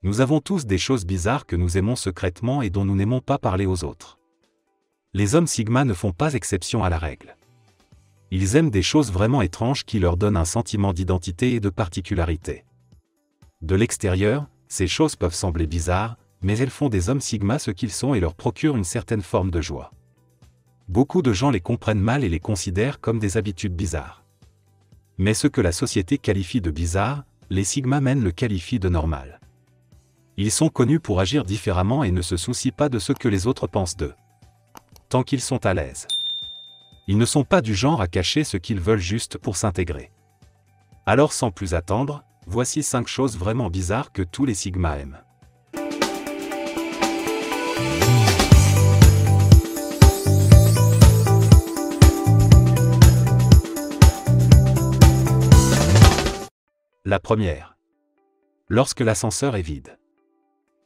Nous avons tous des choses bizarres que nous aimons secrètement et dont nous n'aimons pas parler aux autres. Les hommes Sigma ne font pas exception à la règle. Ils aiment des choses vraiment étranges qui leur donnent un sentiment d'identité et de particularité. De l'extérieur, ces choses peuvent sembler bizarres, mais elles font des hommes Sigma ce qu'ils sont et leur procurent une certaine forme de joie. Beaucoup de gens les comprennent mal et les considèrent comme des habitudes bizarres. Mais ce que la société qualifie de bizarre, les Sigma Men le qualifient de normal. Ils sont connus pour agir différemment et ne se soucient pas de ce que les autres pensent d'eux. Tant qu'ils sont à l'aise. Ils ne sont pas du genre à cacher ce qu'ils veulent juste pour s'intégrer. Alors sans plus attendre, voici 5 choses vraiment bizarres que tous les Sigma aiment. La première. Lorsque l'ascenseur est vide.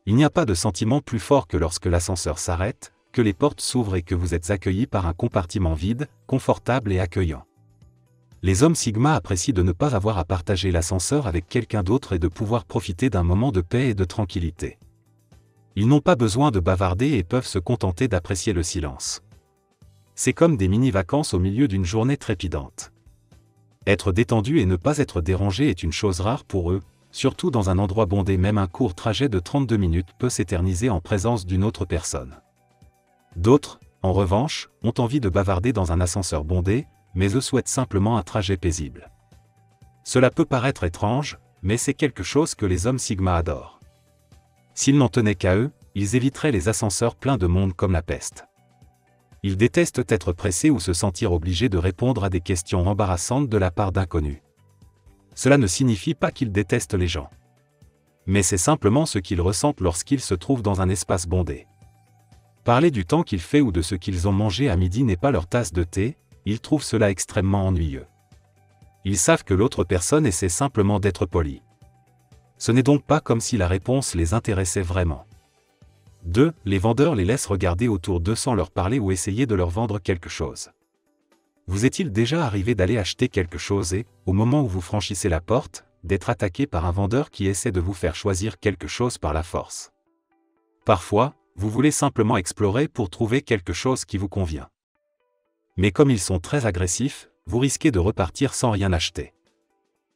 Il n'y a pas de sentiment plus fort que lorsque l'ascenseur s'arrête, que les portes s'ouvrent et que vous êtes accueilli par un compartiment vide, confortable et accueillant. Les hommes Sigma apprécient de ne pas avoir à partager l'ascenseur avec quelqu'un d'autre et de pouvoir profiter d'un moment de paix et de tranquillité. Ils n'ont pas besoin de bavarder et peuvent se contenter d'apprécier le silence. C'est comme des mini-vacances au milieu d'une journée trépidante. Être détendu et ne pas être dérangé est une chose rare pour eux, surtout dans un endroit bondé. Même un court trajet de 32 minutes peut s'éterniser en présence d'une autre personne. D'autres, en revanche, ont envie de bavarder dans un ascenseur bondé, mais eux souhaitent simplement un trajet paisible. Cela peut paraître étrange, mais c'est quelque chose que les hommes Sigma adorent. S'ils n'en tenaient qu'à eux, ils éviteraient les ascenseurs pleins de monde comme la peste. Ils détestent être pressés ou se sentir obligés de répondre à des questions embarrassantes de la part d'inconnus. Cela ne signifie pas qu'ils détestent les gens. Mais c'est simplement ce qu'ils ressentent lorsqu'ils se trouvent dans un espace bondé. Parler du temps qu'il fait ou de ce qu'ils ont mangé à midi n'est pas leur tasse de thé, ils trouvent cela extrêmement ennuyeux. Ils savent que l'autre personne essaie simplement d'être polie. Ce n'est donc pas comme si la réponse les intéressait vraiment. 2. Les vendeurs les laissent regarder autour d'eux sans leur parler ou essayer de leur vendre quelque chose. Vous est-il déjà arrivé d'aller acheter quelque chose et, au moment où vous franchissez la porte, d'être attaqué par un vendeur qui essaie de vous faire choisir quelque chose par la force? Parfois, vous voulez simplement explorer pour trouver quelque chose qui vous convient. Mais comme ils sont très agressifs, vous risquez de repartir sans rien acheter.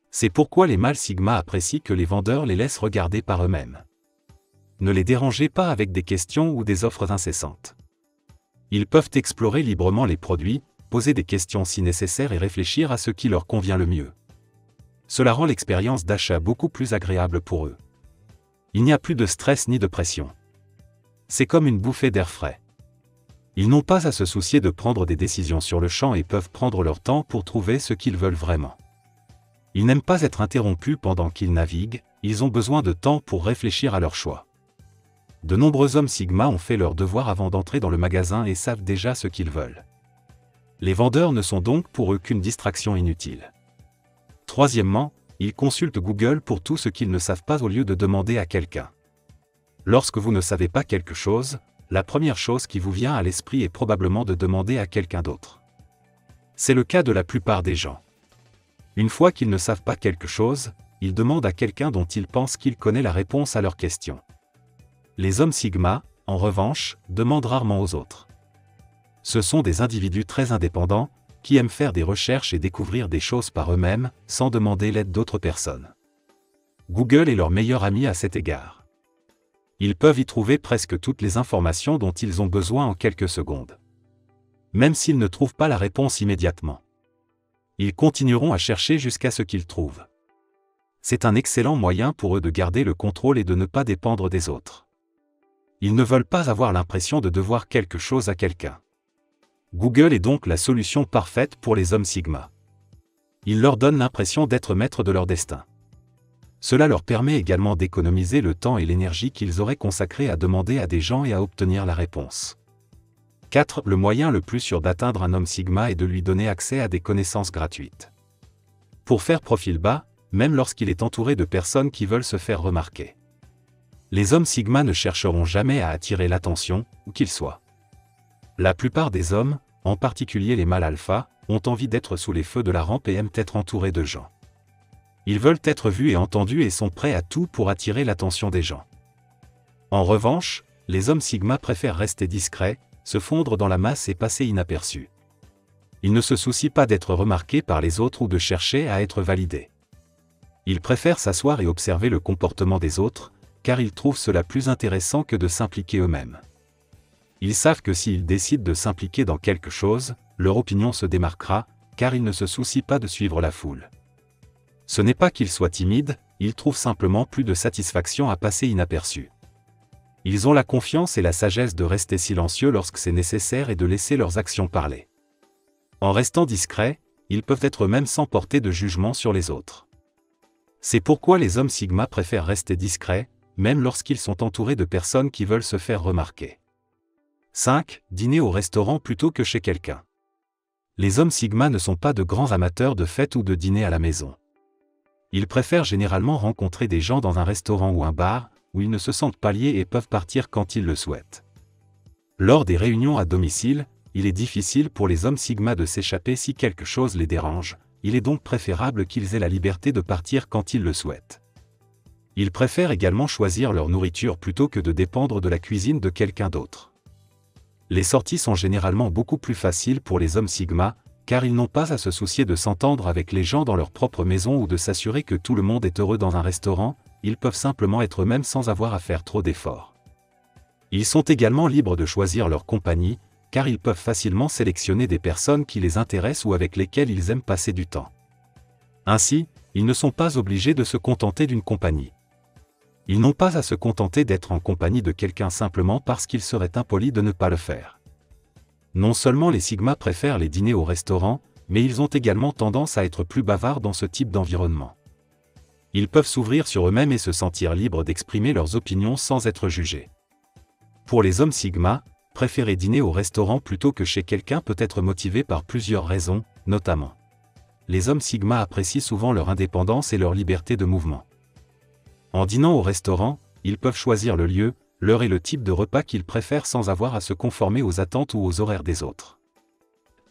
C'est pourquoi les mâles Sigma apprécient que les vendeurs les laissent regarder par eux-mêmes. Ne les dérangez pas avec des questions ou des offres incessantes. Ils peuvent explorer librement les produits, poser des questions si nécessaire et réfléchir à ce qui leur convient le mieux. Cela rend l'expérience d'achat beaucoup plus agréable pour eux. Il n'y a plus de stress ni de pression. C'est comme une bouffée d'air frais. Ils n'ont pas à se soucier de prendre des décisions sur le champ et peuvent prendre leur temps pour trouver ce qu'ils veulent vraiment. Ils n'aiment pas être interrompus pendant qu'ils naviguent, ils ont besoin de temps pour réfléchir à leur choix. De nombreux hommes Sigma ont fait leur devoir avant d'entrer dans le magasin et savent déjà ce qu'ils veulent. Les vendeurs ne sont donc pour eux qu'une distraction inutile. Troisièmement, ils consultent Google pour tout ce qu'ils ne savent pas au lieu de demander à quelqu'un. Lorsque vous ne savez pas quelque chose, la première chose qui vous vient à l'esprit est probablement de demander à quelqu'un d'autre. C'est le cas de la plupart des gens. Une fois qu'ils ne savent pas quelque chose, ils demandent à quelqu'un dont ils pensent qu'il connaît la réponse à leur question. Les hommes Sigma, en revanche, demandent rarement aux autres. Ce sont des individus très indépendants, qui aiment faire des recherches et découvrir des choses par eux-mêmes, sans demander l'aide d'autres personnes. Google est leur meilleur ami à cet égard. Ils peuvent y trouver presque toutes les informations dont ils ont besoin en quelques secondes. Même s'ils ne trouvent pas la réponse immédiatement. Ils continueront à chercher jusqu'à ce qu'ils trouvent. C'est un excellent moyen pour eux de garder le contrôle et de ne pas dépendre des autres. Ils ne veulent pas avoir l'impression de devoir quelque chose à quelqu'un. Google est donc la solution parfaite pour les hommes Sigma. Il leur donne l'impression d'être maîtres de leur destin. Cela leur permet également d'économiser le temps et l'énergie qu'ils auraient consacrés à demander à des gens et à obtenir la réponse. 4. Le moyen le plus sûr d'atteindre un homme Sigma est de lui donner accès à des connaissances gratuites. Pour faire profil bas, même lorsqu'il est entouré de personnes qui veulent se faire remarquer. Les hommes Sigma ne chercheront jamais à attirer l'attention, où qu'ils soient. La plupart des hommes, en particulier les mâles alpha, ont envie d'être sous les feux de la rampe et aiment être entourés de gens. Ils veulent être vus et entendus et sont prêts à tout pour attirer l'attention des gens. En revanche, les hommes sigma préfèrent rester discrets, se fondre dans la masse et passer inaperçus. Ils ne se soucient pas d'être remarqués par les autres ou de chercher à être validés. Ils préfèrent s'asseoir et observer le comportement des autres, car ils trouvent cela plus intéressant que de s'impliquer eux-mêmes. Ils savent que s'ils décident de s'impliquer dans quelque chose, leur opinion se démarquera, car ils ne se soucient pas de suivre la foule. Ce n'est pas qu'ils soient timides, ils trouvent simplement plus de satisfaction à passer inaperçus. Ils ont la confiance et la sagesse de rester silencieux lorsque c'est nécessaire et de laisser leurs actions parler. En restant discrets, ils peuvent être eux-mêmes sans porter de jugement sur les autres. C'est pourquoi les hommes sigma préfèrent rester discrets, même lorsqu'ils sont entourés de personnes qui veulent se faire remarquer. 5. Dîner au restaurant plutôt que chez quelqu'un. Les hommes sigma ne sont pas de grands amateurs de fêtes ou de dîner à la maison. Ils préfèrent généralement rencontrer des gens dans un restaurant ou un bar, où ils ne se sentent pas liés et peuvent partir quand ils le souhaitent. Lors des réunions à domicile, il est difficile pour les hommes sigma de s'échapper si quelque chose les dérange, il est donc préférable qu'ils aient la liberté de partir quand ils le souhaitent. Ils préfèrent également choisir leur nourriture plutôt que de dépendre de la cuisine de quelqu'un d'autre. Les sorties sont généralement beaucoup plus faciles pour les hommes sigma, car ils n'ont pas à se soucier de s'entendre avec les gens dans leur propre maison ou de s'assurer que tout le monde est heureux dans un restaurant, ils peuvent simplement être eux-mêmes sans avoir à faire trop d'efforts. Ils sont également libres de choisir leur compagnie, car ils peuvent facilement sélectionner des personnes qui les intéressent ou avec lesquelles ils aiment passer du temps. Ainsi, ils ne sont pas obligés de se contenter d'une compagnie. Ils n'ont pas à se contenter d'être en compagnie de quelqu'un simplement parce qu'il serait impoli de ne pas le faire. Non seulement les sigma préfèrent les dîners au restaurant, mais ils ont également tendance à être plus bavards dans ce type d'environnement. Ils peuvent s'ouvrir sur eux-mêmes et se sentir libres d'exprimer leurs opinions sans être jugés. Pour les hommes sigma, préférer dîner au restaurant plutôt que chez quelqu'un peut être motivé par plusieurs raisons, notamment. Les hommes sigma apprécient souvent leur indépendance et leur liberté de mouvement. En dînant au restaurant, ils peuvent choisir le lieu, l'heure et le type de repas qu'ils préfèrent sans avoir à se conformer aux attentes ou aux horaires des autres.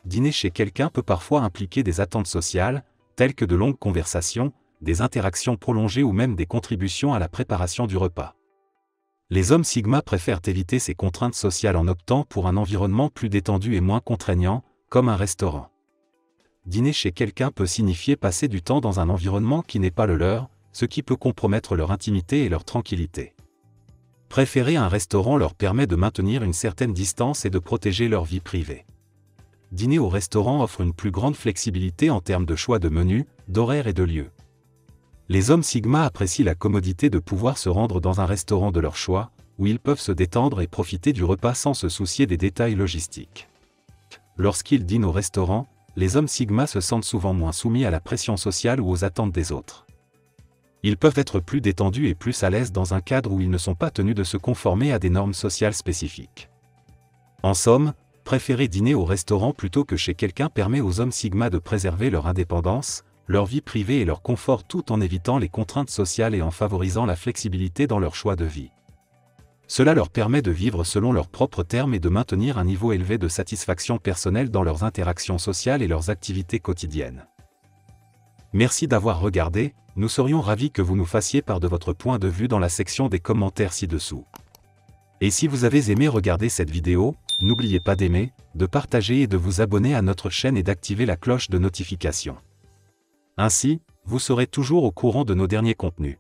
Dîner chez quelqu'un peut parfois impliquer des attentes sociales, telles que de longues conversations, des interactions prolongées ou même des contributions à la préparation du repas. Les hommes sigma préfèrent éviter ces contraintes sociales en optant pour un environnement plus détendu et moins contraignant, comme un restaurant. Dîner chez quelqu'un peut signifier passer du temps dans un environnement qui n'est pas le leur, ce qui peut compromettre leur intimité et leur tranquillité. Préférer un restaurant leur permet de maintenir une certaine distance et de protéger leur vie privée. Dîner au restaurant offre une plus grande flexibilité en termes de choix de menu, d'horaire et de lieu. Les hommes sigma apprécient la commodité de pouvoir se rendre dans un restaurant de leur choix, où ils peuvent se détendre et profiter du repas sans se soucier des détails logistiques. Lorsqu'ils dînent au restaurant, les hommes sigma se sentent souvent moins soumis à la pression sociale ou aux attentes des autres. Ils peuvent être plus détendus et plus à l'aise dans un cadre où ils ne sont pas tenus de se conformer à des normes sociales spécifiques. En somme, préférer dîner au restaurant plutôt que chez quelqu'un permet aux hommes sigma de préserver leur indépendance, leur vie privée et leur confort tout en évitant les contraintes sociales et en favorisant la flexibilité dans leur choix de vie. Cela leur permet de vivre selon leurs propres termes et de maintenir un niveau élevé de satisfaction personnelle dans leurs interactions sociales et leurs activités quotidiennes. Merci d'avoir regardé, nous serions ravis que vous nous fassiez part de votre point de vue dans la section des commentaires ci-dessous. Et si vous avez aimé regarder cette vidéo, n'oubliez pas d'aimer, de partager et de vous abonner à notre chaîne et d'activer la cloche de notification. Ainsi, vous serez toujours au courant de nos derniers contenus.